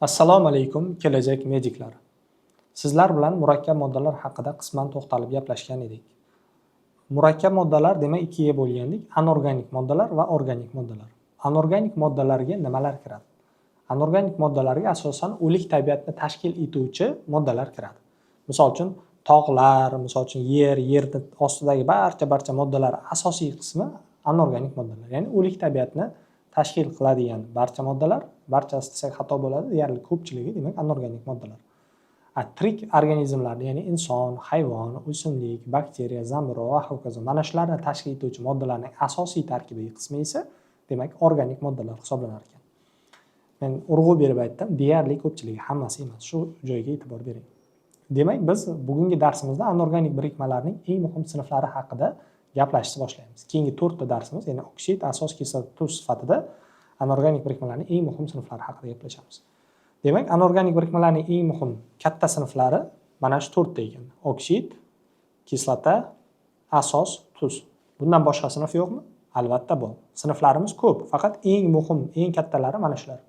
Assalomu alaykum kelajak mediklar. Sizlar bilan murakkab moddalar haqida qisman to'xtalib gaplashgan edik. Murakkab moddalar demak ikkiga bo'lgandik: anorganik moddalar va organik moddalar. Anorganik moddalarga nimalar kiradi? Anorganik moddalarga asosan o'lik tabiatni tashkil etuvchi moddalar kiradi. Misol uchun tog'lar, misol uchun yerni ostidagi barcha moddalar asosiy qismi anorganik moddalar. Ya'ni o'lik tabiatni tashkil qiladigan barcha moddalar, barchasi desak xato bo'ladi, deyarli ko'pchiligi demak anorganik moddalar. Tirik organizmlarni, ya'ni inson, hayvon, o'simlik, bakteriya, zamburug' va hokazo mana shularni tashkil etuvchi moddalarning asosiy tarkibiy qismi esa demak organik moddalar hisoblanar ekan. Men urg'u berib aytdim, deyarli ko'pchiligi, hammasi emas. Shu joyga e'tibor bering. Demak, biz bugungi darsimizda anorganik birikmalarning eng muhim sinflari haqida gaplashishni boshlaymiz. Keyingi 4 ta darsimiz, ya'ni oksid, asos, kislota, tuz sifatida anorganik birikmalarning eng muhim sinflari haqida gaplashamiz. Demak, anorganik birikmalarning eng muhim katta sinflari mana shu 4 ta ekan. Oksid, kislota, asos, tuz. Bundan boshqa sinf yo'qmi? Albatta bor. Sinflarimiz ko'p, faqat eng muhim, eng kattalari mana shular.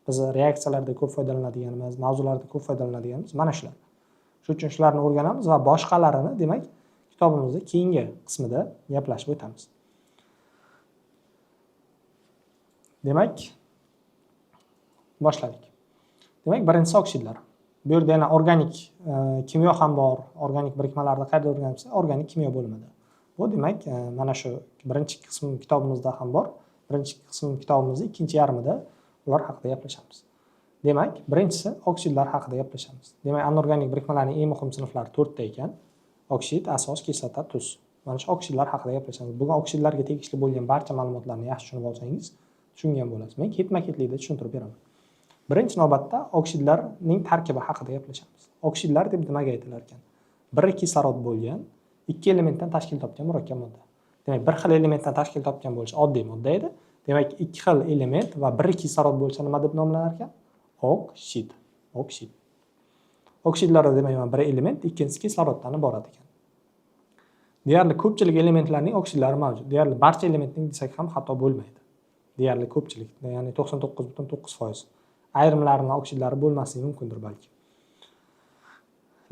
Biz reaksiyalarda ko'p foydalanadiganimiz, mavzularda ko'p foydalanadiganimiz mana shular. Shuning uchun shularni o'rganamiz va boshqalarini demak kitobimizda keyingi qismida gaplashib o'tamiz. Demak, boshladik. Demak, birinchisi oksidlar. Bu yerda yana organik kimyo ham bor. Organik birikmalarni qayerda o'rganamiz? Organik kimyo bo'limida. Bu demak, mana shu birinchi qism kitobimizda ham bor. Birinchi qism kitobimizning ikkinchi yarmida ular haqida gaplashamiz. Demak, birinchisi oksidlar haqida gaplashamiz. Demak, anorganik birikmalarning eng muhim sinflari 4 ta ekan. Oksid, asos, kislota, tuz. Mana shu oksidlar haqida gaplashamiz. Bugun oksidlarga tegishli bo'lgan barcha ma'lumotlarni yaxshi tushunib olsangiz, tushungan bo'lasiz. Men ketma-ketlikda tushuntirib beraman. Birinchi navbatda oksidlarning tarkibi haqida gaplashamiz. Oksidlar deb nimaga aytilar ekan? Bir kislorod bo'lgan, ikki elementdan tashkil topgan murakkab modda. Demak, bir xil elementdan tashkil topgan bo'lsa oddiy modda edi. Demak, ikki xil element va bir kislorod bo'lsa nima deb nomlanar ekan? Oksid. Oksid. Oksidlarda demak bir element, ikkinchisi kisloroddan iborat ekan. Deyarli ko'pchilik elementlarning oksidlari mavjud. Deyarli barcha elementning desak ham xato bo'lmaydi. Deyarli ko'pchilik, ya'ni 99.9%. Ayrimlarining oksidlari bo'lmasligi mumkindir balki.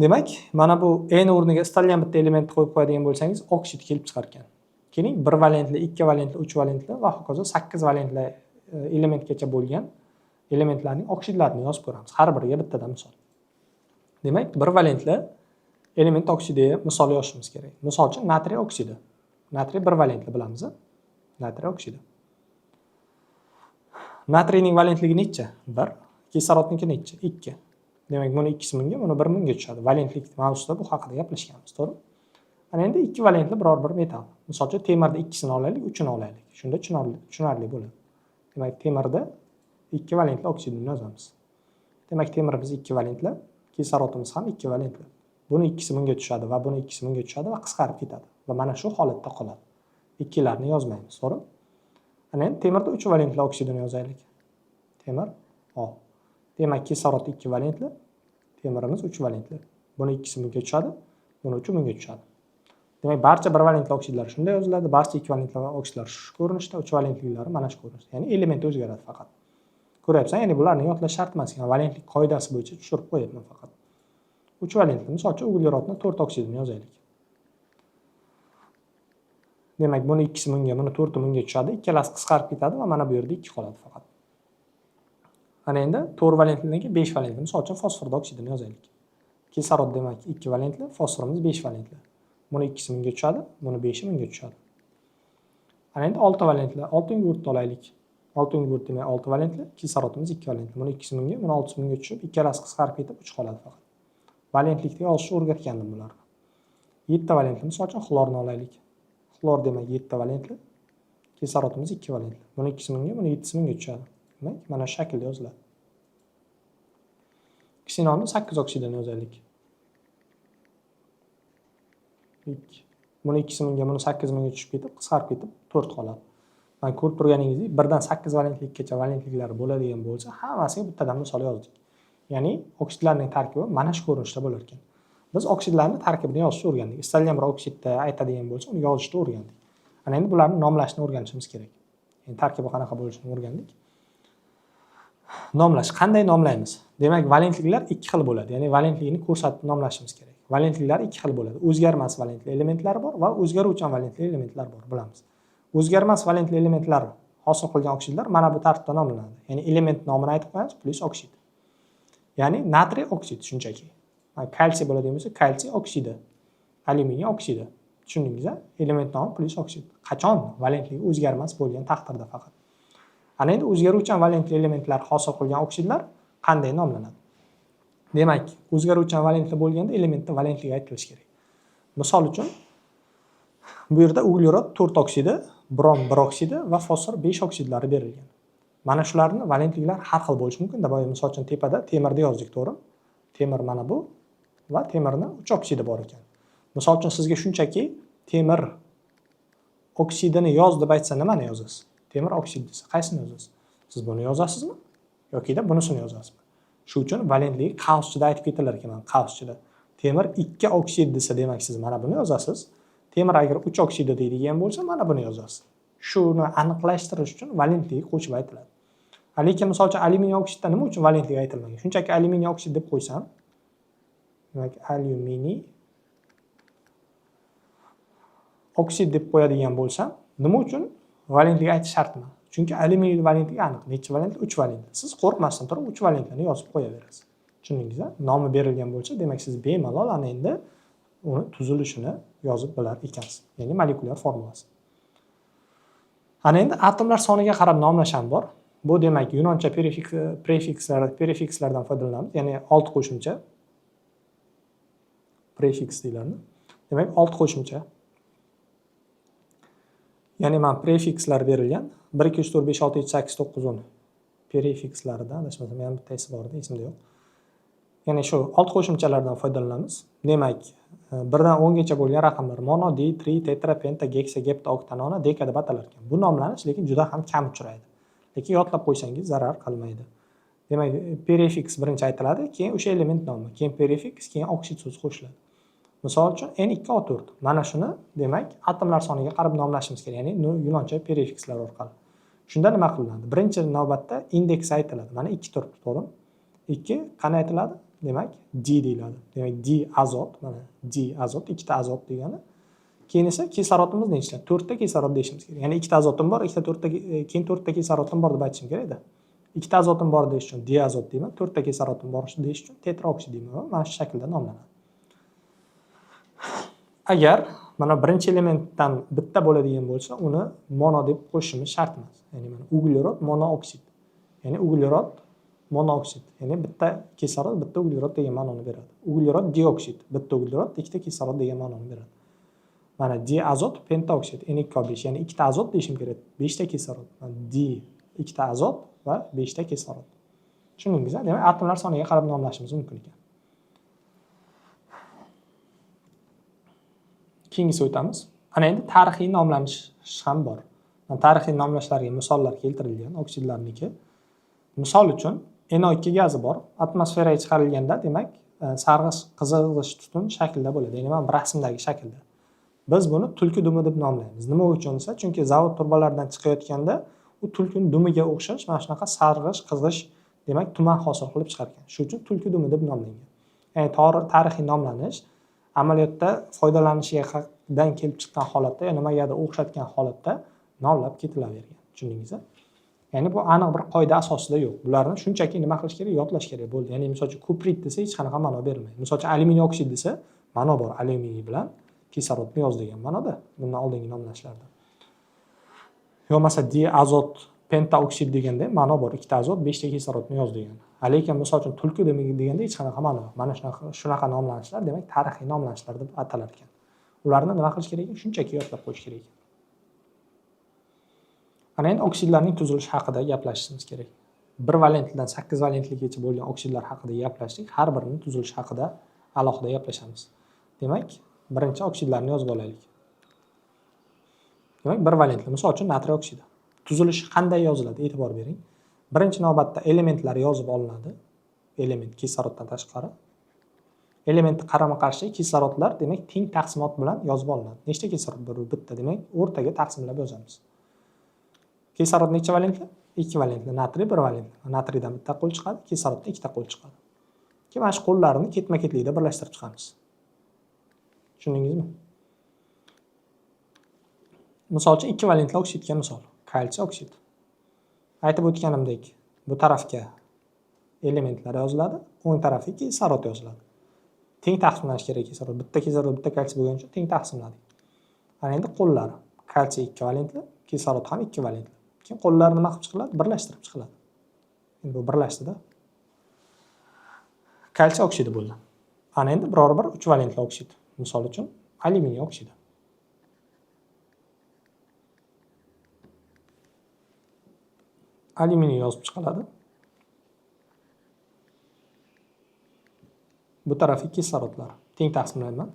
Demak, mana bu n o'rniga istalgan bitta elementni qo'yib qo'yadigan bo'lsangiz, oksid kelib chiqar ekan. Keling, 1 valentli, 2 valentli, 3 valentli va hokazo 8 valentli elementgacha bo'lgan elementlarning oksidlarini yozib ko'ramiz. Har biriga bittadan misol. Demak, 1 valentli element oksidiga misol yozishimiz kerak. Misol uchun natriy oksidi. Natriy 1 valentli bilamiz. Natriy oksidi. Natriyning valentligi necha? 1. Kislorodniki necha? 2. Demak, buni ikkisi bunga, buni 1 bunga tushadi. Valentlik mavzusida bu haqida gaplashganmiz, to'g'ri? Ana endi 2 valentli biror bir metal. Misol uchun temirda ikkisini olaylik, 3ni olaylik. Shunda tushunarli bo'ladi. Demak, temirda 2 valentli oksidini yozamiz. Demak, temirimiz 2 valentli, kislorodimiz ham 2 valentli. Buni ikkisi bunga tushadi va buni ikkisi bunga tushadi va qisqarib ketadi. Va mana shu holatda qoladi. Ikkilarni yozmaymiz, to'g'ri? Ana endi temirda 3 valentli oksidini yozaylik. Temir O. Demak, kislorod 2 valentli, temirimiz 3 valentli. Buni ikkisi bunga tushadi, buni 3 bunga tushadi. Demak, barcha 1 valentli oksidlar shunday yoziladi, barcha 2 valentli oksidlar shu ko'rinishda, 3 valentliklari mana shu ko'rinishda. Ya'ni element o'zgaradi faqat. Ko'ryapsan, ya'ni bularni yodlash shart emas ekan. Valentlik qoidasi bo'yicha tushirib qo'yapman faqat. 3 valentli, misol uchun uglerodning 4 oksidini yozaylik. Demak, buni ikkisi bunga, buni 4 bunga tushadi, ikkalasi qisqarib ketadi va mana bu yerda 2 qoladi faqat. Ana endi 4 valentliligi 5 valentli, misol uchun fosfor oksidini yozaylik. Kislorod demak 2 valentli, fosforimiz 5 valentli. Buni ikkisi bunga tushadi, buni 5i bunga tushadi. Ana endi 6 valentli, 6-gurtni olaylik. 6-gurt demak 6 valentli, kislorodimiz 2 valentli. Buni ikkisi bunga, buni 6si bunga tushib, ikkalasi qisqarib ketib 3 qoladi faqat. Valentlikni yozishni o'rgatgandim bularni. 7 valentli, misol uchun xlorni olaylik. Xlor demak 7 valentli, kislorodimiz 2 valentli. Buni ikkisi bunga, buni 7si bunga tushadi. Demak, mana shu shaklda yoziladi. Ksenonni 8 oksidini yozaylik. Buni ikkisi bunga, buni 8 bunga tushib ketib, qisqarib ketib 4 qoladi. Mana ko'rib turganingizdek, 1 dan 8 valentlikgacha valentliklari bo'ladigan bo'lsa, hammasiga bittadan misol yozdik. Ya'ni oksidlarning tarkibi mana shu ko'rinishda bo'lar ekan. Biz oksidlarning tarkibini yozishni o'rgandik. Istalgan bir oksidni aytadigan bo'lsa, uni yozishni o'rgandik. Ana endi bularni nomlashni o'rganishimiz kerak. Ya'ni tarkibi qanaqa bo'lishini o'rgandik. Nomlash. Qanday nomlaymiz? Demak, valentliklar ikki xil bo'ladi. Ya'ni valentligini ko'rsatib nomlashimiz kerak. Valentliklar ikki xil bo'ladi. O'zgarmas valentli elementlar bor va o'zgaruvchan valentli elementlar bor, bilamiz. O'zgarmas valentli elementlar hosil qilgan oksidlar mana bu tartibda nomlanadi. Ya'ni element nomini aytib qo'yamiz, plus oksid. Ya'ni natriy oksid shunchaki. Kalsiy bo'ladigan bo'lsa, kalsiy oksidi, alyuminiy oksidi. Tushundingizmi? Element nomi plus oksid. Qachon? Valentligi o'zgarmas bo'lgan taqdirda faqat. Ana endi o'zgaruvchan valentli elementlar hosil qilgan oksidlar qanday nomlanadi? Demak, o'zgaruvchan valentli bo'lganda elementning valentligi aytilishi kerak. Misol uchun, bu yerda uglerod 4 oksidi, brom 1 oksidi va fosfor 5 oksidlari berilgan. Mana shularning valentliklari har xil bo'lishi mumkin. Boya misol uchun tepada temirni yozdik, to'g'rimi? Temir mana bu va temirning 3 oksidi bor ekan. Misol uchun sizga shunchaki temir oksidini yoz deb aytsa, nimani yozasiz? Temir oksidi desa, qaysini yozasiz? Siz buni yozasizmi yoki da bunisini yozasizmi? Shu uchun valentligi qavschida aytib ketilar ekan, qavschida. Temir 2 oksid desa, demak siz mana buni yozasiz. Temir agar 3 oksidi deydigan bo'lsa, mana buni yozasiz. Shuni aniqlashtirish uchun valentligi qo'shib aytiladi. Lekin misol uchun alyuminiy oksidda nima uchun valentligi aytilmagan? Shunchaki alyuminiy oksid deb qo'ysam, demak alyuminiy oksid deb qo'yadigan bo'lsam, nima uchun valentligi aytish shart emas? Chunki alyuminiy valentligi aniq. Necha valentli? 3 valentli. Siz qo'rqmasdan turib 3 valentligini yozib qo'yaverasiz. Tushundingizmi? Nomi berilgan bo'lsa, demak siz bemalol ana endi uni tuzilishini yozib bilar ekansiz. Ya'ni molekulyar formulasi. Ana endi atomlar soniga qarab nomlash ham bor. Bu demak yunoncha prefikslardan foydalanamiz. Ya'ni alt qo'shimcha prefiks deyiladi. Demak, alt qo'shimcha. Ya'ni mana prefikslar berilgan. 1 2 3 4 5 6 7 8 9 10 prefikslaridan, adashmasam ham bittasi bor edi, esimda yo'q. Ya'ni shu alt qo'shimchalardan foydalanamiz. Demak, 1 dan 10 gacha bo'lgan raqamlar mono, di, tri, tetra, penta, geksa, gepta, okta, nona, deka deb atalar ekan. Bu nomlanish lekin juda ham kam uchraydi. Lekin yodlab qo'ysangiz zarar qilmaydi. Demak, prefiks birinchi aytiladi, keyin o'sha element nomi, keyin prefiks, keyin oksid so'zi qo'shiladi. Misol uchun N2O4. Mana shuni demak atomlar soniga qarab nomlashimiz kerak, ya'ni yunoncha prefikslar orqali. Shunda nima qilinadi? Birinchi navbatda indeks aytiladi. Mana 2 turibdi, to'g'rimi? 2 qani aytiladi? Demak, D deyiladi. Demak, D azot, mana D azot, 2 ta azot degani. Keyin esa kislorodimiz nechta? 4 ta kislorod deyishimiz kerak. Ya'ni 2 ta azotim bor, 2 ta 4 ta, keyin 4 ta kislorodim bor deb aytishim kerak edi. 2 ta azotim bor deyish uchun diazot deyman, 4 ta kislorodim bor deyish uchun tetraoksid deyman. Mana shu shaklda nomlanadi. Agar mana birinchi elementdan bitta bo'ladigan bo'lsa, uni mono deb qo'shishimiz shart emas. Ya'ni mana uglerod monooksid. Ya'ni uglerod monooksid. Ya'ni bitta kislorod, bitta uglerod degan ma'noni beradi. Uglerod dioksid, bitta uglerod, ikkita kislorod degan ma'noni beradi. Mana diazot pentaoksid, N2O5, ya'ni ikkita azot deyishim kerak, 5 ta kislorod. Mana di ikkita azot va 5 ta kislorod. Tushundingizmi? Demak, atomlar soniga qarab nomlashimiz mumkin ekan. Keyingisiga o'tamiz. Ana endi tarixiy nomlanish ham bor. Tarixiy nomlashlarga misollar keltirilgan oksidlarniki. Misol uchun NO2 gazi bor. Atmosferaga chiqarilganda, demak, sarg'ish, qizg'ish tutun shaklda bo'ladi. Ya'ni mana bu rasmdagi shaklda. Biz buni tulki dumi deb nomlaymiz. Nima uchun esa? Chunki zavod turbalaridan chiqayotganda u tulkining dumiga o'xshash mana shunaqa sarg'ish, qizg'ish, demak, tuman hosil qilib chiqargan. Shuning uchun tulki dumi deb nomlangan. Ya'ni tarixiy nomlanish amaliyotda foydalanishidan kelib chiqqan holatda, ya nimagadir o'xshatgan holatda nomlab ketilavergan. Tushundingizmi? Ya'ni bu aniq bir qoida asosida yo'q. Bularni shunchaki nima qilish kerak? Yodlash kerak bo'ldi. Ya'ni misol uchun kuprit desa hech qanaqa ma'no bermaydi. Misol uchun alyuminiy oksid desa, ma'no bor. Alyuminiy bilan kislorodni yoz degan ma'noda. Bundan oldingi nomlashlarda. Yo masalan, diazot pentaoksid deganda ma'no bor. 2 ta azot, 5 ta kislorodni yoz degan. Lekin misol uchun tulki deganda hech qanaqa ma'no yo'q. Mana shunaqa nomlanishlar, demak, tarixiy nomlanishlar deb atalar ekan. Ularni nima qilish kerak? Shunchaki yodlab qo'yish kerak. Ana endi oksidlarning tuzilishi haqida gaplashishimiz kerak. 1 valentlidan 8 valentligacha bo'lgan oksidlar haqida gaplashdik. Har birining tuzilishi haqida alohida gaplashamiz. Demak, birinchi oksidlarni yozib olaylik. Demak, 1 valentli, misol uchun natriy oksidi. Tuzilishi qanday yoziladi? E'tibor bering. Birinchi navbatda elementlar yozib olinadi. Element kisloroddan tashqari. Elementni qarama-qarshi kislorodlar, demak, teng taqsimot bilan yozib olinadi. Nechta kislorod bor? Bitta, demak, o'rtaga taqsimlab yozamiz. Kislorod necha valentli? ikki valentli natriy, bir valentli. Natriydan bitta qo'l chiqadi, kisloroddan ikkita qo'l chiqadi. Keyin mana shu qo'llarni ketma-ketlikda birlashtirib chiqamiz. Tushundingizmi? Misol uchun ikki valentli oksidga misol, kalsiy oksid. Aytib o'tganimdek, bu tarafga elementlar yoziladi, o'ng tarafga kislorod yoziladi. Teng taqsimlanish kerak kislorod. Bitta kislorod, bitta kalsiy bo'lgani uchun teng taqsimladik. Mana endi qo'llar kalsiy 2 valentli, kislorod ham 2 valentli. Keyin qo'llar nima qilib chiqiladi? Birlashtirib chiqiladi. Endi bu birlashdida kalsiy oksidi bo'ldi. Ana endi biror bir 3 valentli oksid. Misol uchun alyuminiy oksidi. Alyuminiy yozib chiqiladi. Bu tarafi kislorodlar teng taqsimlanadi.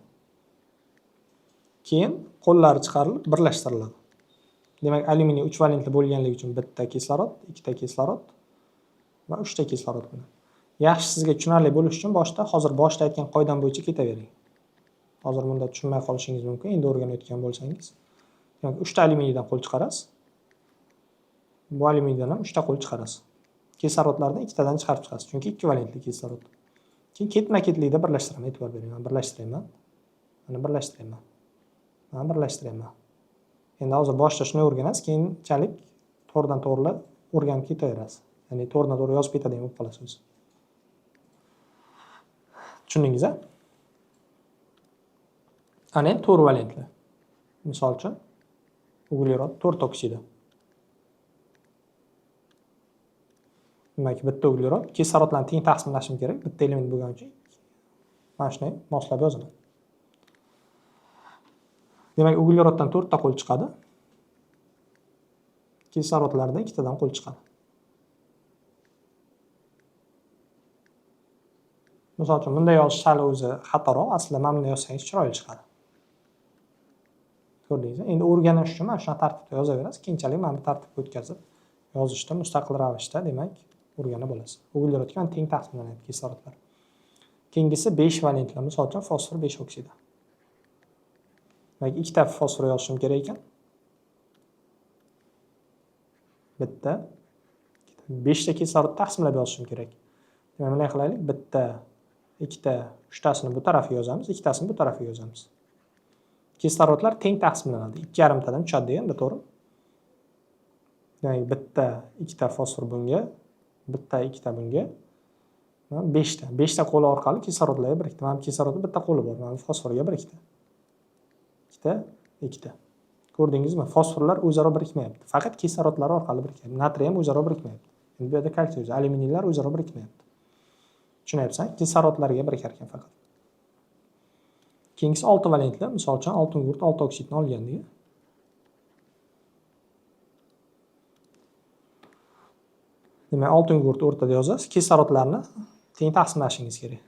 Keyin qo'llari chiqarilib birlashtiriladi. Demak, alyuminiy 3 valentli bo'lganligi uchun bitta kislorod, ikkita kislorod va 3 ta kislorod buni. Yaxshi sizga tushunarli bo'lishi uchun hozir boshda aytgan qoidam bo'yicha ketavering. Hozir bunda tushunmay qolishingiz mumkin, endi o'rganayotgan bo'lsangiz. Demak, 3 ta alyuminiydan qo'l chiqarasiz. Bu alyuminiydan ham 3 ta qo'l chiqarasiz. Kislorodlardan ikkitadan chiqarib chiqasiz, chunki 2 valentli kislorod. Keyin ketma-ketlikda birlashtiraman, e'tibor bering. Men birlashtirayman. Mana birlashtirayman. Mana birlashtirayman. Endi hozir boshda shuni o'rganasiz, keyinchalik to'g'ridan-to'g'ri o'rganib ketaverasiz. Ya'ni to'g'ridan-to'g'ri yozib ketadigan bo'lib qolasiz. Tushundingiz-a? Ana endi 4 valentli. Misol uchun uglerod 4 oksidi. Demak, bitta uglerod kislorodlarni teng taqsimlashim kerak, bitta element bo'lgani uchun mana shuni moslab yozaman. Demak, ugleroddan 4 ta qo'l chiqadi. Kislorodlardan 2 tadan qo'l chiqadi. Misol uchun bunday yozish sal o'zi xatoroq, aslida mana bunday yozsangiz chiroyli chiqadi. Ko'rdingizmi? Endi o'rganish uchun mana shunaqa tartibda yozaverasiz, keyinchalik mana bu tartibga o'tkazib yozishda mustaqil ravishda, demak, o'rganib olasiz. Uglerodga teng taqsimlanadi kislorodlar. Keyingisi 5 valentli, misol uchun fosfor 5 oksidi. Demak, ikkita fosfor yozishim kerak ekan. Bitta, 5 ta kislorod taqsimlab yozishim kerak. Demak, bunday qilaylik. Bitta, ikkita, 3 tasini bu tarafga yozamiz, ikkitasini bu tarafga yozamiz. Kislorodlar teng taqsimlanadi. 2,5 tadan tushadi deganda, to'g'ri? Demak, bitta, ikkita fosfor bunga, bitta, ikkita bunga, 5 ta. 5 ta qo'li orqali kislorodlarga birikdi. Mana kislorodning bitta qo'li bor, mana fosforga birikdi. 2. Ko'rdingizmi? Fosforlar o'zaro birikmayapti. Faqat kislorodlar orqali birikyapti. Natriy ham o'zaro birikmayapti. Endi bu yerda kalsiy, alyuminiylar o'zaro birikmayapti. Tushunyapsan? Kislorodlarga birikar ekan faqat. Keyingisi 6 valentli, misol uchun oltin gurt 6 oksidni olgandik. Demak, oltin gurt o'rtada yozasiz, kislorodlarni teng taqsimlashingiz kerak.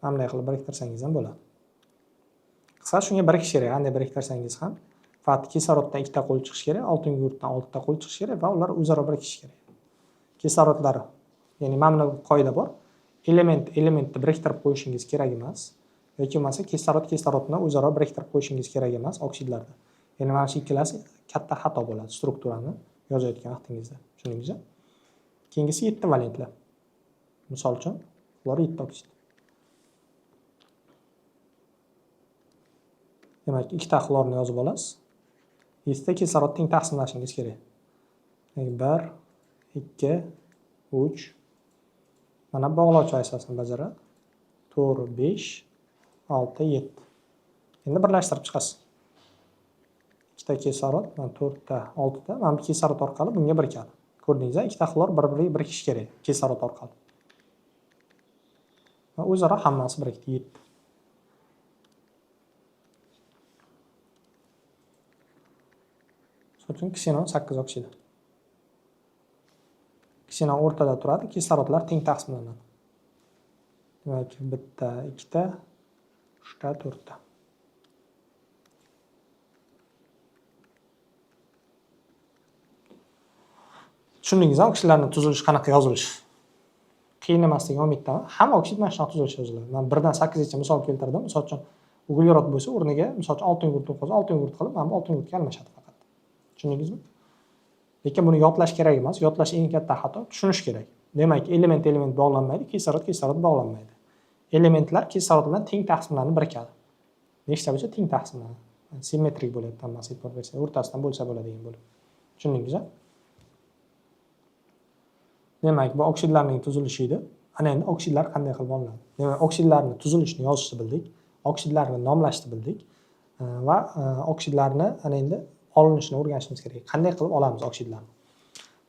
Mana bunday qilib biriktirsangiz ham bo'ladi. Qisqa shunga birikish kerak, qanday biriktirsangiz ham. Faqat kisloroddan 2 ta qo'l chiqish kerak, oltin gurtdan 6 ta qo'l chiqish kerak va ular o'zaro birikishi kerak. Kislorodlar, ya'ni mana bu qoida bor. Elementni biriktirib qo'yishingiz kerak emas. Yoki bo'lmasa kislorodni o'zaro biriktirib qo'yishingiz kerak emas oksidlarda. Ya'ni mana shu ikkalasi katta xato bo'ladi strukturani yozayotgan vaqtingizda. Tushundingizmi? Keyingisi 7 valentli. Misol uchun xlorid oksid. Demak, ikkita xlorni yozib olasiz. 7 ta kislorod teng taqsimlashingiz kerak. 1, 2, 3. Mana bog'lovchi vazifasini bajaradi. 4, 5, 6, 7. Endi birlashtirib chiqasiz. Ikkita kislorod, mana 4 ta, 6 ta, mana bu kislorod orqali bunga birikadi. Ko'rdingizmi? Ikkita xlor bir-biriga birikishi kerak kislorod orqali. Va o'zaro hammasi birikdi, 7. So'ng ksenon 8 oksidi. Ksenon o'rtada turadi, kislorodlar teng taqsimlanadi. Demak, bitta, ikkita, 3 ta, 4 ta. Tushundingizmi? Oksidlarning tuzilishi qanaqa yozilishi? Qiyin emasligi umiddaman. Hamma oksid mana shunaqa tuzilish yoziladi. Men 1 dan 8 gacha misol keltirdim. Misol uchun uglerod bo'lsa, o'rniga misol uchun oltin gurt qo'ysa, oltin gurt qilib, mana bu oltin gurtga almashadi faqat. Tushundingizmi? Lekin buni yodlash kerak emas. Yodlash eng katta xato, tushunish kerak. Demak, element bog'lanmaydi, kislorod bog'lanmaydi. Elementlar kislorod bilan teng taqsimlanib birikadi. Nechta bo'lsa teng taqsimlanadi. Simmetrik bo'ladi hammasi e'tibor bersa, o'rtasidan bo'lsa bo'ladigan bo'lib. Tushundingizmi? Demak, bu oksidlarning tuzilishi edi. Ana endi oksidlar qanday qilib olinadi? Demak, oksidlarning tuzilishini yozishni bildik, oksidlarni nomlashni bildik va oksidlarni ana endi olinishini o'rganishimiz kerak. Qanday qilib olamiz oksidlarni?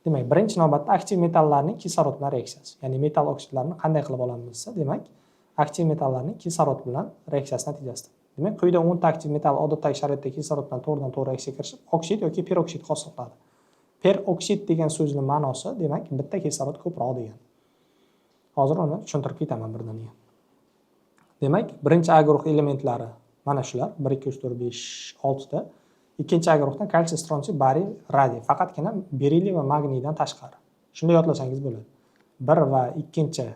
Demak, birinchi navbatda aktiv metallarning kislorod bilan reaksiyasi. Ya'ni metal oksidlarini qanday qilib olamiz desa, demak, aktiv metallarning kislorod bilan reaksiyasi natijasida. Demak, quyida 10 ta aktiv metal odatdagi sharoitda kislorod bilan to'g'ridan-to'g'ri reaksiyaga kirishib, oksid yoki peroksid hosil qiladi. Peroksid degan so'zning ma'nosi, demak, bitta kislorod ko'proq degan. Hozir uni tushuntirib ketaman birdan-keyin. Demak, birinchi A guruh elementlari mana shular, 1 2 3 4 5 6 ta. Ikkinchi A guruhdan kalsiy, stronsiy, bariy, radiy, faqatgina berilliy va magniydan tashqari. Shunday yodlasangiz bo'ladi. 1 va 2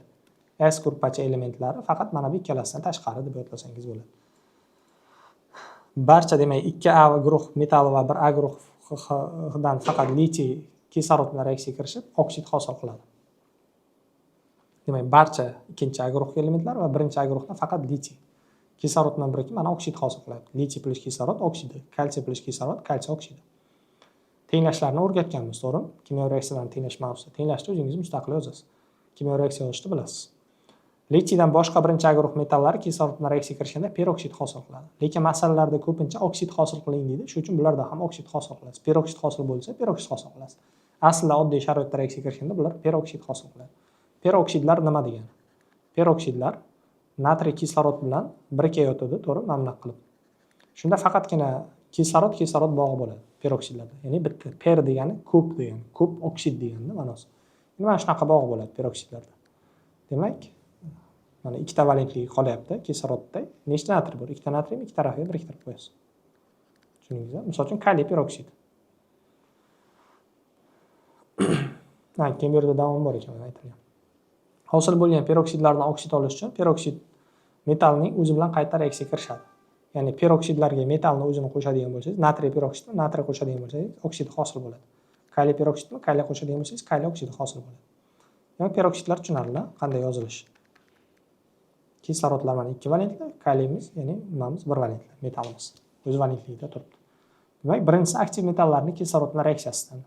S gruppacha elementlari faqat mana bu ikkalasidan tashqari deb yodlasangiz bo'ladi. Barcha demak 2A guruh metal va 1A guruhdan faqat litiy kislorod bilan reaksiyaga kirishib oksid hosil qiladi. Demak, barcha 2A guruh elementlar va 1A guruhdan faqat litiy kislorod bilan birikib mana oksid hosil qiladi. Litiy plus kislorod oksidi, kalsiy plus kislorod kalsiy oksidi. Tenglashlarni o'rgatganmiz, to'g'rimi? Kimyoviy reaksiyalarni tenglash mavzusida. Tenglashni o'zingiz mustaqil yozasiz. Kimyoviy reaksiya yozishni bilasiz. Litiydan boshqa 1A guruh metallari kislorod bilan reaksiyaga kirishganda peroksid hosil qiladi. Lekin masalalarda ko'pincha oksid hosil qiling deydi. Shuning uchun bularda ham oksid hosil qilasiz. Peroksid hosil bo'lsa, peroksid hosil qilasiz. Aslida oddiy sharoitda reaksiyaga kirishganda bular peroksid hosil qiladi. Peroksidlar nima degani? Peroksidlar natriy kislorod bilan birikayotadi, to'g'ri, mamnaq qilib. Shunda faqatgina kislorod bog'i bo'ladi peroksidlarda. Ya'ni bitta per degani ko'p degani, ko'p oksid degani ma'nosi. Mana shunaqa bog'i bo'ladi peroksidlarda. Demak, mana ikkita valentligi qolyapti kislorodda. Nechta natriy bor? Ikkita natriy, ikkita rafiy biriktirib qo'yasiz. Tushundingizmi? Misol uchun kaliy peroksid. Keyin bu yerda davom bor ekan aytilgan. Hosil bo'lgan peroksidlardan oksid olish uchun peroksid metalning o'zi bilan qayta reaksiyaga kirishadi. Ya'ni peroksidlarga metalni o'zini qo'shadigan bo'lsangiz, natriy peroksidni natriy qo'shadigan bo'lsangiz, oksid hosil bo'ladi. Kaliy peroksidni kaliy qo'shadigan bo'lsangiz, kaliy oksidi hosil bo'ladi. Demak, peroksidlar tushunarli, qanday yozilishi. Kislorodlar mana 2 valentli, kaliyimiz, ya'ni nimamiz 1 valentli metalimiz. O'z valentligida turibdi. Demak, birinchisi aktiv metallarning kislorod bilan reaksiyasidan.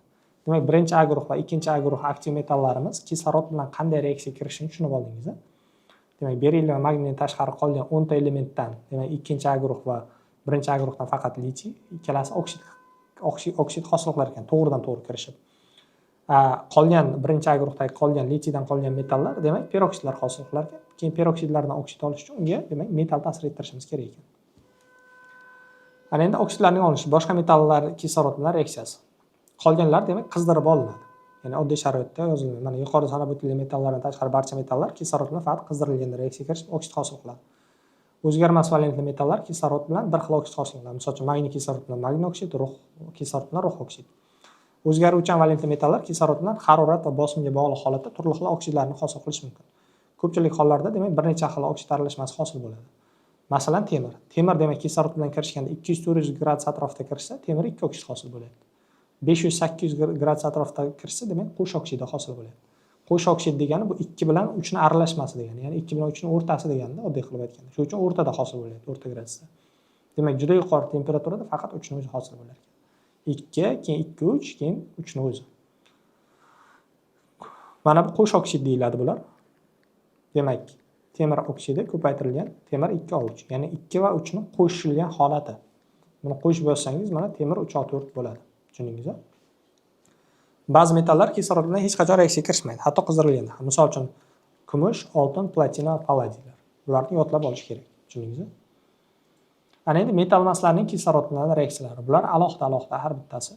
Demak, birinchi A guruh va ikkinchi A guruh aktiv metallarimiz kislorod bilan qanday reaksiyaga kirishini tushunib oldingiz. Demak, berilliy va magniydan tashqari qolgan 10 ta elementdan, demak, ikkinchi A guruh va birinchi A guruhdan faqat litiy, ikkalasi oksid hosil qilar ekan, to'g'ridan-to'g'ri kirishib. Qolgan birinchi A guruhdagi qolgan litiydan qolgan metallar, demak, peroksidlar hosil qilar ekan. Keyin peroksidlardan oksid olish uchun unga, demak, metal ta'sir ettirishimiz kerak ekan. Ana endi oksidlarning olinishi, boshqa metallar kislorod bilan reaksiyasi. Qolganlar demak qizdirib olinadi. Ya'ni oddiy sharoitda yozilgan. Mana yuqorida sanab o'tilgan metallardan tashqari barcha metallar kislorod bilan faqat qizdirilganda reaksiyaga kirishib oksid hosil qiladi. O'zgarmas valentli metallar kislorod bilan bir xil oksid hosil qiladi. Misol uchun magniy kislorod bilan magniy oksid, rux kislorod bilan rux oksid. O'zgaruvchan valentli metallar kislorod bilan harorat va bosimga bog'liq holatda turli xil oksidlarni hosil qilish mumkin. Ko'pchilik hollarda demak bir necha xil oksid aralashmasi hosil bo'ladi. Masalan, temir. Temir demak kislorod bilan kirishganda 200-400 gradus atrofida kirsa, temir 2 oksid hosil bo'ladi. 500-800 gradus atrofida kirsa, demak qo'sh oksidi hosil bo'ladi. Qo'sh oksid degani bu 2 bilan 3 ni aralashmasi degani, ya'ni 2 bilan 3 ni o'rtasi deganda, oddiy qilib aytganda. Shuning uchun o'rtada hosil bo'ladi, o'rta gradusda. Demak, juda yuqori temperaturada faqat 3 ni o'zi hosil bo'lar ekan. 2, keyin 2 3, keyin 3 ni o'zi. Mana bu qo'sh oksid deyiladi bular. Demak, temir oksidi ko'paytirilgan temir 2O3, ya'ni 2 va 3 ni qo'shilgan holati. Buni qo'shib yozsangiz, mana temir 3O4 bo'ladi. Tushundingizmi? Ba'zi metallar kislorod bilan hech qachon reaksiyaga kirishmaydi, hatto qizdirilganda. Misol uchun kumush, oltin, platina, palladiylar. Bularni yodlab olish kerak. Tushundingizmi? Ana endi metal maslarning kislorod bilan reaksiyalari. Bular alohida har bittasi.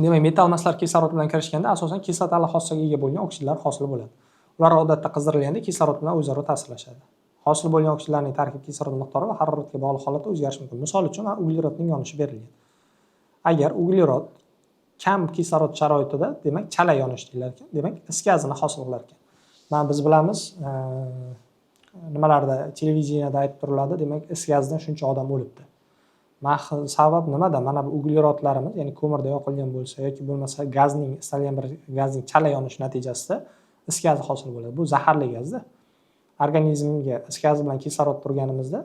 Demak, metal maslar kislorod bilan kirishganda asosan kislotali xossaga ega bo'lgan oksidlar hosil bo'ladi. Ular odatda qizdirilganda kislorod bilan o'zaro ta'sirlashadi. Hosil bo'lgan oksidlarning tarkib kislorod miqdori va haroratga bog'liq holatda o'zgarishi mumkin. Misol uchun, uglerodning yonishi berilgan. Agar uglerod kam kislorod sharoitida, demak, chala yonish deyilar ekan. Demak, is gazini hosil qilar ekan. Mana biz bilamiz, nimalarda televideniyada aytib turiladi, demak, is gazidan shuncha odam o'libdi. Sabab nimada? Mana bu uglerodlarimiz, ya'ni ko'mirda yoqilgan bo'lsa yoki bo'lmasa gazning istalgan bir gazning chala yonishi natijasida is gazi hosil bo'ladi. Bu zaharli gazda. Organizmga is gazi bilan kislorod turganimizda,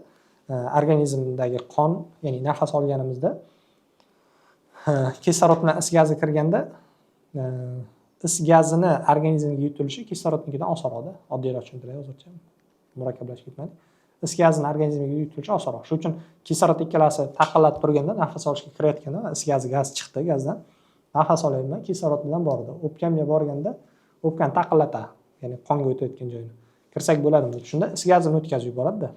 organizmdagi qon, ya'ni nafas olganimizda kislorod bilan is gazi kirganda is gazini organizmga yutilishi kislorodnikidan osonroqda. Oddiyroq tushuntiray hozircha. Murakkablashib ketmadi. Is gazini organizmga yutilishi osonroq. Shuning uchun kislorod ikkalasi taqillatib turganda, nafas olishga kirayotganda is gazi gaz chiqdi gazdan. Nafas olayapman, kislorod bilan bordi. O'pkamga borganda o'pkani taqillatadi, ya'ni qonga o'tayotgan joyini. Kirsak bo'ladimi? Shunda is gazini o'tkazib yuboradi-da.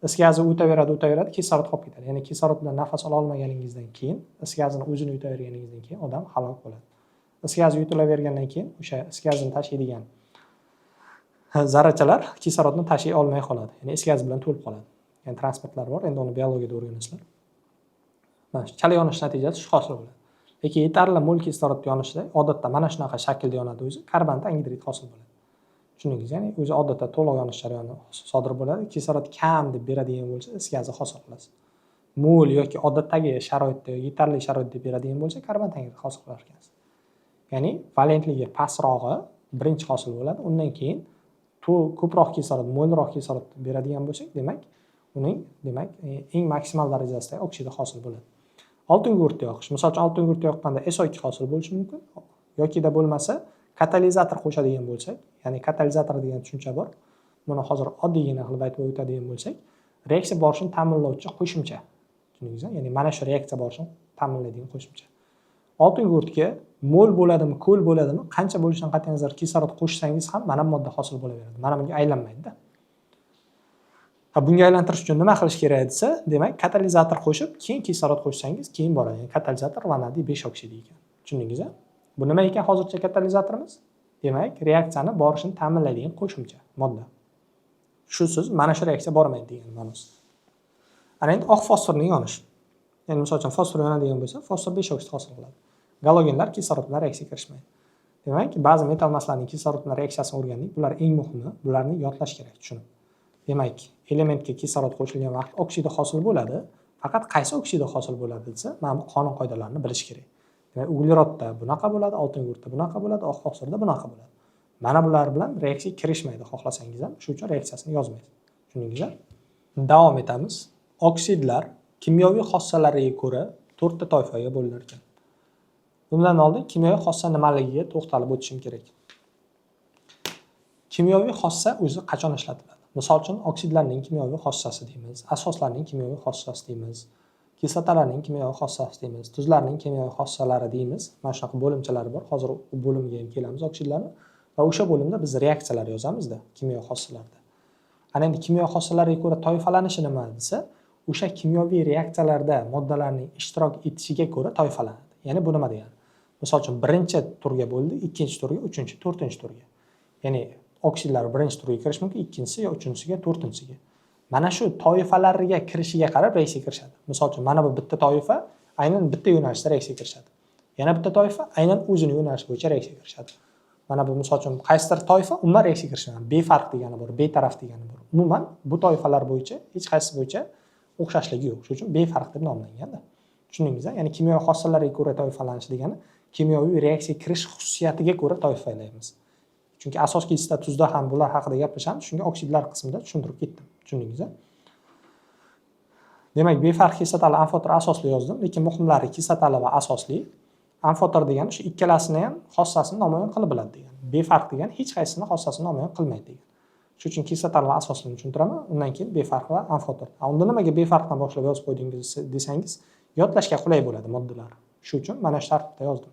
Is gazi o'taveradi, kislorod qolib ketadi. Ya'ni kislorod bilan nafas ola olmaganingizdan keyin, is gazini o'zini yutaverganingizdan keyin odam halok bo'ladi. Is gazi yutilavergandan keyin o'sha is gazini tashiydigan zarrachalar kislorodni tashiy olmay qoladi. Ya'ni is gazi bilan to'lib qoladi. Ya'ni transportlar bor, endi uni biologiyada o'rganasizlar. Mana shu chala yonish natijasi shu hosil bo'ladi. Lekin yetarli mol kislorod yonishida odatda mana shunaqa shaklda yonadi o'zi, karbonat angidrid hosil bo'ladi. Tushundingiz? Ya'ni o'zi odatda to'liq yonish jarayoni sodir bo'ladi. Kislorod kam deb beradigan bo'lsa, is gazi hosil qilasiz. Mol yoki odatdagi sharoitda yetarli sharoit deb beradigan bo'lsa, karbonat angidrid hosil qilar ekansiz. Ya'ni valentligi pastrog'i birinchi hosil bo'ladi. Undan keyin ko'proq kislorod, molroq kislorod beradigan bo'lsak, demak, uning eng maksimal darajasida oksida hosil bo'ladi. Oltin gurtni yoqish. Misol uchun oltin gurtni yoqqanda SO2 hosil bo'lishi mumkin. Yokida bo'lmasa katalizator qo'shadigan bo'lsak, ya'ni katalizator degan tushuncha bor. Buni hozir oddiygina qilib aytib o'tadigan bo'lsak, reaksiya borishini ta'minlovchi qo'shimcha. Tushundingizmi? Ya'ni mana shu reaksiya borishini ta'minlaydigan qo'shimcha. Oltin gurtga mol bo'ladimi, ko'l bo'ladimi, qancha bo'lishidan qat'iy nazar kislorod qo'shsangiz ham mana bu modda hosil bo'laveradi. Mana bunga aylanmaydi-da. Bunga aylantirish uchun nima qilish kerak desa, demak, katalizator qo'shib, keyin kislorod qo'shsangiz, keyin boradi. Ya'ni katalizator vanadiy 5 oksidi ekan. Tushundingizmi? Bu nima ekan hozircha katalizatorimiz? Demak, reaksiyani borishini ta'minlaydigan qo'shimcha modda. Shusiz mana shu reaksiya bormaydi degan ma'nosi. Ana endi oq fosforning yonishi. Ya'ni misol uchun fosfor yonadigan bo'lsa, fosfor 5 oksid hosil qiladi. Galogenlar kislorod bilan reaksiyaga kirishmaydi. Demak, ba'zi metal maslarning kislorod bilan reaksiyasini o'rgandik. Bular eng muhimi, bularni yodlash kerak, tushunib. Demak, elementga kislorod qo'shilgan vaqt oksida hosil bo'ladi. Faqat qaysi oksida hosil bo'ladi desa, mana bu qonun qoidalarini bilish kerak. Demak, uglerodda bunaqa bo'ladi, oltin gurtda bunaqa bo'ladi, oq fosforda bunaqa bo'ladi. Mana bular bilan reaksiya kirishmaydi xohlasangiz ham, shuning uchun reaksiyasini yozmaysiz. Tushundingizmi? Davom etamiz. Oksidlar kimyoviy xossalariga ko'ra 4 ta toifaga bo'linar ekan. Bundan oldin kimyoviy xossa nimaligiga to'xtalib o'tishim kerak. Kimyoviy xossa o'zi qachon ishlatiladi? Misol uchun oksidlarning kimyoviy xossasi deymiz, asoslarning kimyoviy xossasi deymiz, kislotalarning kimyoviy xossasi deymiz, tuzlarning kimyoviy xossalari deymiz. Mana shunaqa bo'limchalari bor. Hozir u bo'limga ham kelamiz oksidlarni va o'sha bo'limda biz reaksiyalar yozamizda kimyoviy xossalarda. Ana endi kimyoviy xossalarga ko'ra toifalanishi nima desa, o'sha kimyoviy reaksiyalarda moddalarning ishtirok etishiga ko'ra toifalanadi. Ya'ni bu nima degani? Misol uchun birinchi turga bo'ldi, ikkinchi turga, uchinchi, to'rtinchi turga. Ya'ni oksidlar birinchi turga kirish mumkin, ikkinchisi yo uchinchisiga, to'rtinchisiga. Mana shu toifalariga kirishiga qarab reaksiyaga kirishadi. Misol uchun mana bu bitta toifa aynan bitta yo'nalishda reaksiyaga kirishadi. Yana bitta toifa aynan o'zining yo'nalishi bo'yicha reaksiyaga kirishadi. Mana bu misol uchun qaysidir toifa umuman reaksiyaga kirishmaydi. Befarq degani bor, betaraf degani bor. Umuman bu toifalar bo'yicha hech qaysi bo'yicha o'xshashligi yo'q. Shuning uchun befarq deb nomlanganda. Tushundingizmi? Ya'ni kimyoviy xossalarga ko'ra toifalanish degani kimyoviy reaksiyaga kirish xususiyatiga ko'ra toifalaymiz. Chunki asos kislota tuzda ham bular haqida gaplashamiz. Shunga oksidlar qismida tushuntirib ketdim. Tushundingizmi? Demak, befarq kislotali amfoter asosli yozdim, lekin muhimlari kislotali va asosli. Amfoter degani shu ikkalasini ham xossasini namoyon qilib biladi degani. Befarq degani hech qaysisini xossasini namoyon qilmaydi degani. Shuning uchun kislotali va asosli tushuntiraman, undan keyin befarq va amfoter. Unda nimaga befarqdan boshlab yozib qo'ydingiz desangiz, yodlashga qulay bo'ladi moddalar. Shuning uchun mana shu tartibda yozdim.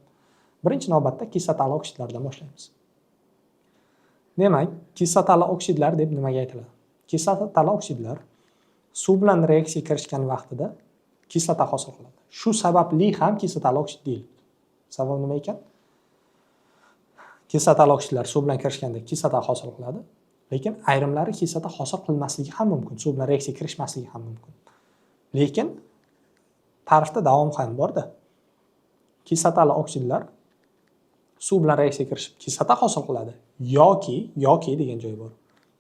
Birinchi navbatda kislotali oksidlardan boshlaymiz. Demak, kislotali oksidlar deb nimaga aytiladi? Kislotali oksidlar suv bilan reaksiyaga kirishgan vaqtida kislota hosil qiladi. Shu sababli ham kislotali oksid deyiladi. Sabab nima ekan? Kislotali oksidlar suv bilan kirishganda kislota hosil qiladi, lekin ayrimlari kislota hosil qilmasligi ham mumkin, suv bilan reaksiyaga kirishmasligi ham mumkin. Lekin tarixda davom ham bor-da. Kislotali oksidlar suv bilan reaksiyaga kirishib kislota hosil qiladi yoki degan joy bor.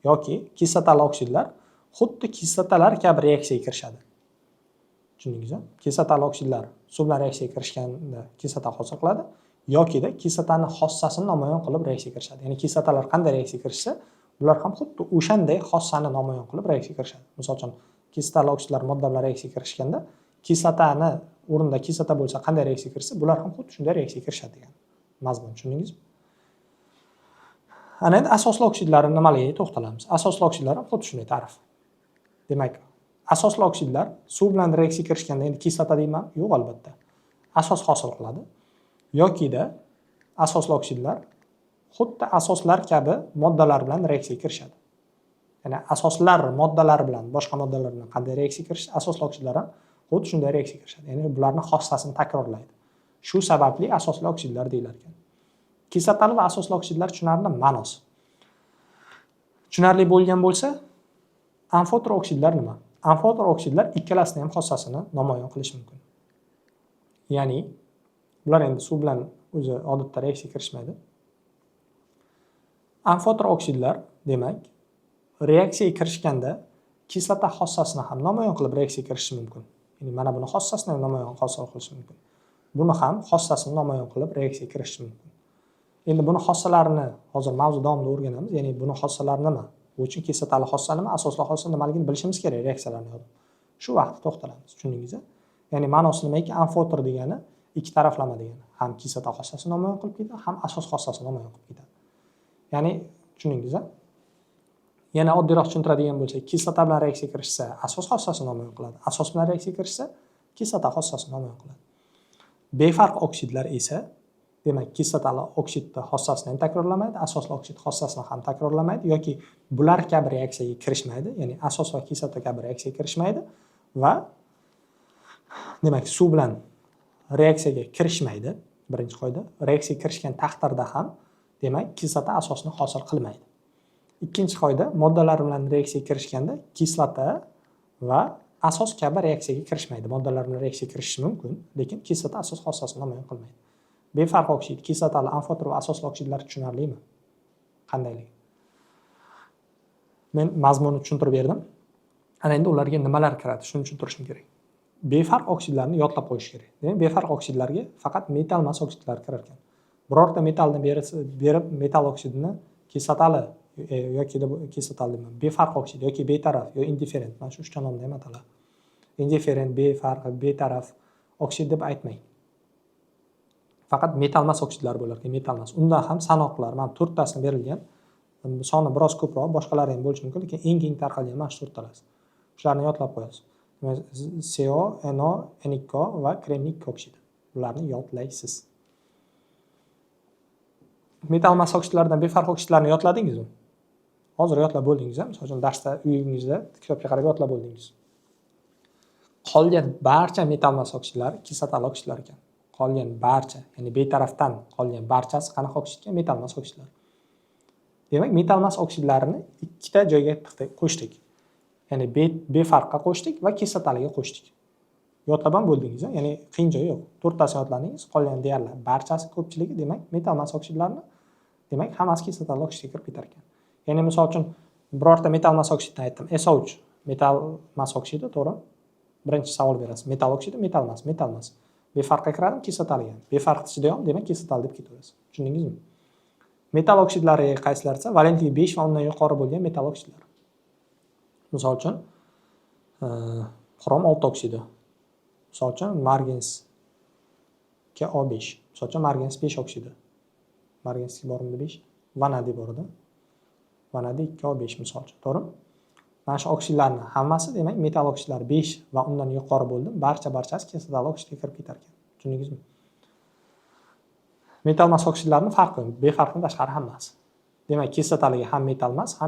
Yoki kislotali oksidlar xuddi kislotalar kabi reaksiyaga kirishadi. Tushundingizmi? Kislotali oksidlar suv bilan reaksiyaga kirishganda kislota hosil qiladi yokida kislotani xossasini namoyon qilib reaksiyaga kirishadi. Ya'ni kislotalar qanday reaksiyaga kirishsa, ular ham xuddi o'shanday xossani namoyon qilib reaksiyaga kirishadi. Misol uchun, kislotali oksidlar modda bilan reaksiyaga kirishganda kislotani o'rnida kislota bo'lsa qanday reaksiyaga kirishsa, bular ham xuddi shunday reaksiyaga kirishadi degan mazmun. Tushundingizmi? Ana endi asosli oksidlar nimaligiga to'xtalamiz. Asosli oksidlar ham xuddi shunday ta'rif. Demak, asosli oksidlar suv bilan reaksiyaga kirishganda endi kislota deyman? Yo'q, albatta. Asos hosil qiladi. Yokida asosli oksidlar xuddi asoslar kabi moddalar bilan reaksiyaga kirishadi. Ya'ni asoslar moddalar bilan boshqa moddalar bilan qanday reaksiyaga kirishi, asosli oksidlar ham xuddi shunday reaksiyaga kirishadi. Ya'ni bularning xossasini takrorlaydi. Shu sababli asosli oksidlar deyilar ekan. Kislotali va asosli oksidlar tushunarli ma'nosi. Tushunarli bo'lgan bo'lsa, amfoter oksidlar nima? Amfoter oksidlar ikkalasini ham xossasini namoyon qilishi mumkin. Ya'ni bular endi suv bilan o'zi odatda reaksiyaga kirishmaydi. Amfoter oksidlar demak reaksiyaga kirishganda kislota xossasini ham namoyon qilib reaksiyaga kirishi mumkin. Ya'ni mana buni xossasini ham namoyon qilishi mumkin. Buni ham xossasini namoyon qilib reaksiyaga kirishi mumkin. Endi buni xossalarini hozir mavzu davomida o'rganamiz. Ya'ni buni xossalari nima? Bu uchun kislotali xossa nima, asosli xossa nimaligini bilishimiz kerak reaksiyalarni yozib. Shu vaqtda to'xtalamiz. Tushundingizmi? Ya'ni ma'nosi nimaki? Amfoter degani ikki taraflama degani. Ham kislota xossasini namoyon qilib ketadi, ham asos xossasini namoyon qilib ketadi. Ya'ni tushundingizmi? Yana oddiyroq tushuntiradigan bo'lsak, kislota bilan reaksiyaga kirishsa, asos xossasini namoyon qiladi. Asos bilan reaksiyaga kirishsa, kislota xossasini namoyon qiladi. Befarq oksidlar esa demak, kislotali oksidni xossasini ham takrorlamaydi, asosli oksid xossasini ham takrorlamaydi yoki bular kabi reaksiyaga kirishmaydi, ya'ni asos va kislota kabi reaksiyaga kirishmaydi va demak, suv bilan reaksiyaga kirishmaydi. Birinchi qoida, reaksiyaga kirishgan taqdirda ham demak, kislota asosni hosil qilmaydi. Ikkinchi qoida, moddalar bilan reaksiyaga kirishganda kislota va asos kabi reaksiyaga kirishmaydi. Moddalar bilan reaksiyaga kirishishi mumkin, lekin kislota asos xossasini namoyon qilmaydi. Befarq oksid, kislotali, amfoter va asosli oksidlar tushunarlimi? Qandayligi? Men mazmunni tushuntirib berdim. Ana endi ularga nimalar kiradi, shuni tushuntirishim kerak. Befarq oksidlarni yodlab qo'yish kerak. Demak, befarq oksidlarga faqat metal mas oksidlar kirar ekan. Birorta metalni berib metal oksidini kislotali yoki kislotali deyman, befarq oksid yoki betaraf yoki indiferent, mana shu 3 ta nomda ham ataladi. Indiferent, befarq, betaraf oksid deb aytmang. Faqat metal mas oksidlar bo'lar ekan, metal mas. Undan ham sanoqlar, mana 4 tasini berilgan. Soni biroz ko'proq, boshqalari ham bo'lishi mumkin, lekin eng keng tarqalgan mana shu 4 talasi. Shularni yodlab qo'yasiz. CO, NO, N2 va kremnik oksidi. Bularni yodlaysiz. Metal mas oksidlardan befarq oksidlarni yodladingizmi? Hozir yodlab bo'ldingiz, misol uchun darsda uyingizda kitobga qarab yodlab bo'ldingiz. Qolgan barcha metal mas oksidlar kislotali oksidlar ekan. Qolgan barcha, ya'ni betarafdan qolgan barchasi qanaqa oksidga? Metal mas oksidlar. Demak, metal mas oksidlarini ikkita joyga qo'shdik. Ya'ni befarqqa qo'shdik va kislotaliga qo'shdik. Yodlab ham bo'ldingiz, ya'ni qiyin joyi yo'q. 4 tasini yodladingiz, qolgan deyarli barchasi ko'pchiligi demak metal mas oksidlarni demak hammasi kislotali oksidga kirib ketar ekan. Ya'ni misol uchun birorta metal mas oksidni aytdim, SO3 metal mas oksidi, to'g'ri? Birinchi savol berasiz. Metal oksidi, metal mas. Befarqqa kiradimi, kislotaliga? Befarq ichida ham demak kislotali deb ketaverasiz. Tushundingizmi? Metal oksidlari qaysilar esa valentligi 5 va undan yuqori bo'lgan metal oksidlar. Misol uchun xrom 6 oksidi. Misol uchun margans KO5. Misol uchun margans 5 oksidi. Margans bormi 5? Vanadiy bor edi. Vanadiy 2O5 misol uchun, to'g'rimi? Mana shu oksidlarning hammasi demak metal oksidlar 5 va undan yuqori bo'ldi. Barchasi kislotali oksidga kirib ketar ekan. Tushundingizmi? Metal mas oksidlarning farqi, befarqdan tashqari hammasi. Demak, kislotaliga ham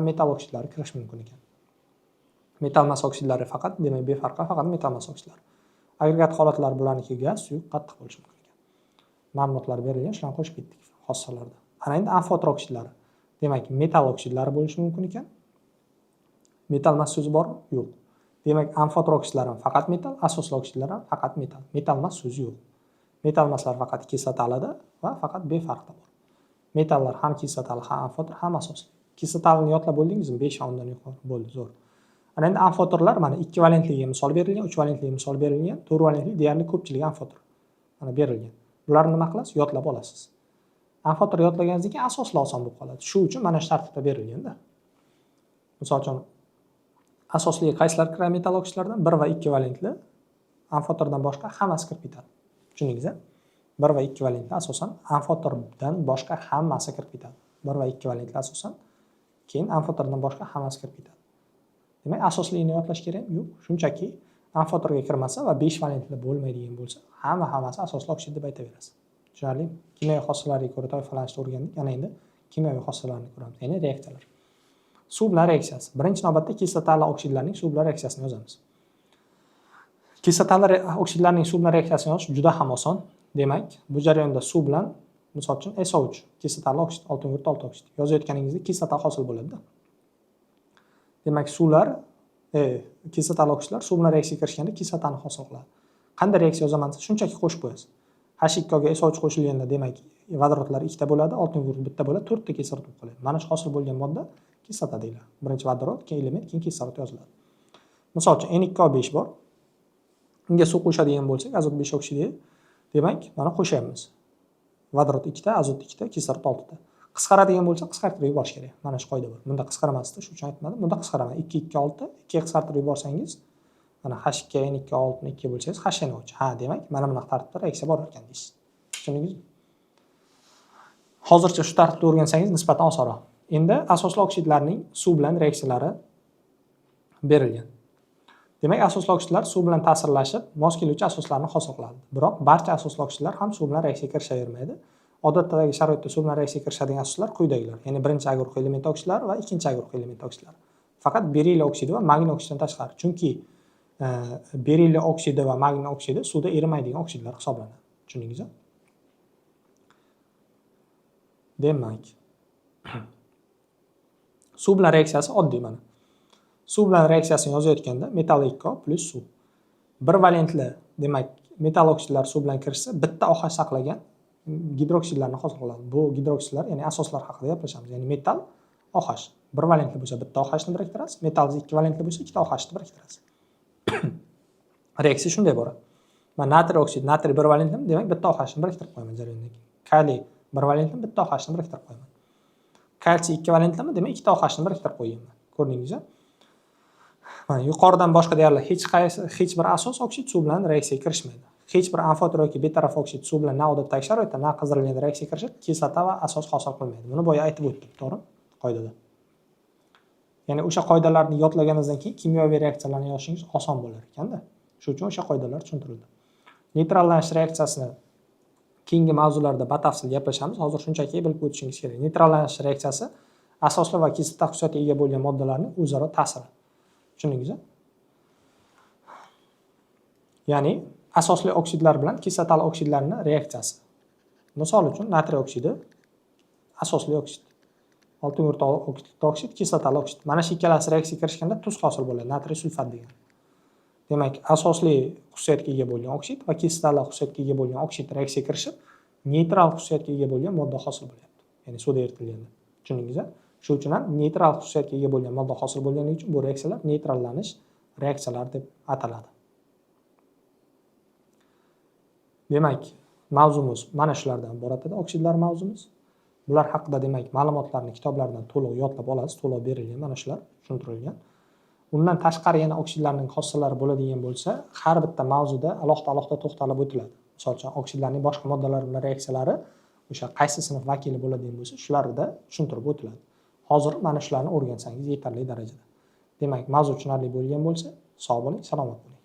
metal oksidlari kirish mumkin ekan. Metal mas oksidlari faqat, demak befarqqa faqat metal mas oksidlari. Agregat holatlar bularniki gaz, suyuq, qattiq bo'lishi mumkin ekan. Ma'lumotlar berilgan, shularni qo'shib ketdik xossalarda. Ana endi amfoter oksidlari. Demak, metal oksidlari bo'lishi mumkin ekan. Metal mas so'zi bormi? Yo'q. Demak, amfoter oksidlari ham faqat metal, asosli oksidlar ham faqat metal. Metal mas so'zi yo'q. Metal maslar faqat kislotalida va faqat befarqda bor. Metallar ham kislotali, ham amfoter, ham asosli. Kislotalini yodlab bo'ldingizmi? 5 va undan yuqori bo'ldi, zo'r. Mana endi amfoterlar mana 2 valentligiga misol berilgan, 3 valentligiga misol berilgan, 4 valentli deyarli ko'pchilik amfoter mana berilgan. Bularni nima qilasiz? Yodlab olasiz. Amfoter yodlaganingizdan keyin asoslar oson bo'lib qoladi. Shu uchun mana shu tartibda berilganda. Misol uchun asosliga qaysilar kiradi metall oksidlardan? 1 va 2 valentli amfoterdan boshqa hammasi kirib ketadi. Tushundingizmi? 1 va 2 valentli asosan amfoterdan boshqa hammasi kirib ketadi. 1 va 2 valentli asosan, keyin amfoterdan boshqa hammasi kirib ketadi. Demak, asosligini yodlash kerak? Yo'q, shunchaki amfoterga kirmasa va 5 valentli bo'lmaydigan bo'lsa, hammasi asosli oksid deb aytaverasiz. Tushunarlimi? Kimyoviy xossalarga ko'ra toifalanishni o'rgandik. Yana endi kimyoviy xossalarni ko'ramiz. Ya'ni reaksiyalar. Suv bilan reaksiyasi. Birinchi navbatda kislotali oksidlarning suv bilan reaksiyasini yozamiz. Kislotali oksidlarning suv bilan reaksiyasini yozish juda ham oson. Demak, bu jarayonda suv bilan misol uchun SO3 kislotali oksid, oltin yurt olti oksid yozayotganingizda kislota hosil bo'ladi. Demak, suvlar kislotali oksidlar suv bilan reaksiyaga kirishganda kislotani hosil qiladi. Qanday reaksiya yozaman desa, shunchaki qo'shib qo'yasiz. H2 ga SO3 qo'shilganda, demak, vodorodlar ikkita bo'ladi, oltin yurt bitta bo'ladi, 4 ta kislorod bo'lib qoladi. Mana shu hosil bo'lgan modda kislota deyiladi. Birinchi vodorod, keyin element, keyin kislorod yoziladi. Misol uchun N2O5 bor. Unga suv qo'shadigan bo'lsak, azot 5 oksidi, demak, mana qo'shyapmiz. Vodorod 2 ta, azot 2 ta, kislorod 6 ta. Qisqaradigan bo'lsa, qisqartirib yuborish kerak. Mana shu qoida bor. Bunda qisqarmasdi, shu uchun aytmadim. Bunda qisqaraman. 2 2 6, 2 ga qisqartirib yuborsangiz, mana H2 N2O6 ni 2 ga bo'lsangiz HNO3. Ha, demak, mana bunaqa tartibda reaksiya bor ekan deysiz. Tushundingizmi? Hozircha shu tartibda o'rgansangiz nisbatan osonroq. Endi asosli oksidlarning suv bilan reaksiyalari berilgan. Demak, asosli oksidlar suv bilan ta'sirlashib, mos keluvchi asoslarni hosil qiladi. Biroq barcha asosli oksidlar ham suv bilan reaksiyaga kirishavermaydi. Odatdagi sharoitda suv bilan reaksiyaga kirishadigan asoslar quyidagilar. Ya'ni birinchi A guruhi element oksidlari va ikkinchi A guruhi element oksidlari. Faqat berillий oksidi va magniy oksididan tashqari. Chunki berillий oksidi va magniy oksidi suvda erimaydigan oksidlar hisoblanadi. Tushundingizmi? Demak, suv bilan reaksiyasi oddiy mana. Suv bilan reaksiyasini yozayotganda metall 2O plus suv. 1 valentli, demak, metall oksidlar suv bilan kirishsa, bitta OH saqlagan gidroksidlarni hosil qiladi. Bu gidroksidlar, ya'ni asoslar haqida gaplashamiz. Ya'ni metall OH. 1 valentli bo'lsa, bitta OH ni biriktirasiz. Metall 2 valentli bo'lsa, ikkita OH ni biriktirasiz. Reaksiya shunday boradi. Mana natriy oksid, natriy 1 valentli, demak, bitta OH ni biriktirib qo'yaman jarayondan keyin. Kaliy 1 valentli, bitta OH ni biriktirib qo'yaman. Kalsiy 2 valentlimi, demak, ikkita OH ni biriktirib qo'yganman. Ko'rdingizmi? Mana yuqoridan boshqa deyarli hech bir asos oksid suv bilan reaksiyaga kirishmaydi. Hech bir amfoter yoki betaraf oksid suv bilan na odatdagi sharoitda, na qizirilgan reaksiyaga kirishib, kislota va asos hosil qilmaydi. Buni boya aytib o'tdik, to'g'ri? Qoidada. Ya'ni o'sha qoidalarni yodlaganingizdan keyin kimyoviy reaksiyalarni yozishingiz oson bo'lar ekanda. Shuning uchun o'sha qoidalar tushuntirildi. Neytrallanish reaksiyasini keyingi mavzularda batafsil gaplashamiz. Hozir shunchaki bilib o'tishingiz kerak. Neytrallanish reaksiyasi asosli va kislota xususiyatiga ega bo'lgan moddalarning o'zaro ta'siri. Tushundingizmi? Ya'ni asosli oksidlar bilan kislotali oksidlarning reaksiyasi. Misol uchun natriy oksidi asosli oksid. Oltin yurt oksid, kislotali oksid. Mana shu ikkalasi reaksiyaga kirishganda tuz hosil bo'ladi, natriy sulfat degan. Demak, asosli xususiyatga ega bo'lgan oksid va kislotali xususiyatga ega bo'lgan oksid reaksiyaga kirishib, neytral xususiyatga ega bo'lgan modda hosil bo'lyapti. Ya'ni suvda eritilganda. Tushundingizmi? Shuning uchun ham neytral xususiyatga ega bo'lgan modda hosil bo'lganligi uchun bu reaksiyalar neytrallanish reaksiyalari deb ataladi. Demak, mavzumuz mana shulardan iborat edi, oksidlar mavzumiz. Bular haqida demak ma'lumotlarni kitoblardan to'liq yodlab olasiz, to'liq berilgan, mana shular tushuntirilgan. Undan tashqari yana oksidlarning xossalari bo'ladigan bo'lsa, har bitta mavzuda alohida to'xtalib o'tiladi. Misol uchun oksidlarning boshqa moddalar bilan reaksiyalari o'sha qaysi sinf vakili bo'ladigan bo'lsa, shularida tushuntirib o'tiladi. Hozir mana shularni o'rgansangiz yetarli darajada. Demak, mavzu tushunarli bo'lgan bo'lsa, sog' bo'ling, salomat bo'ling.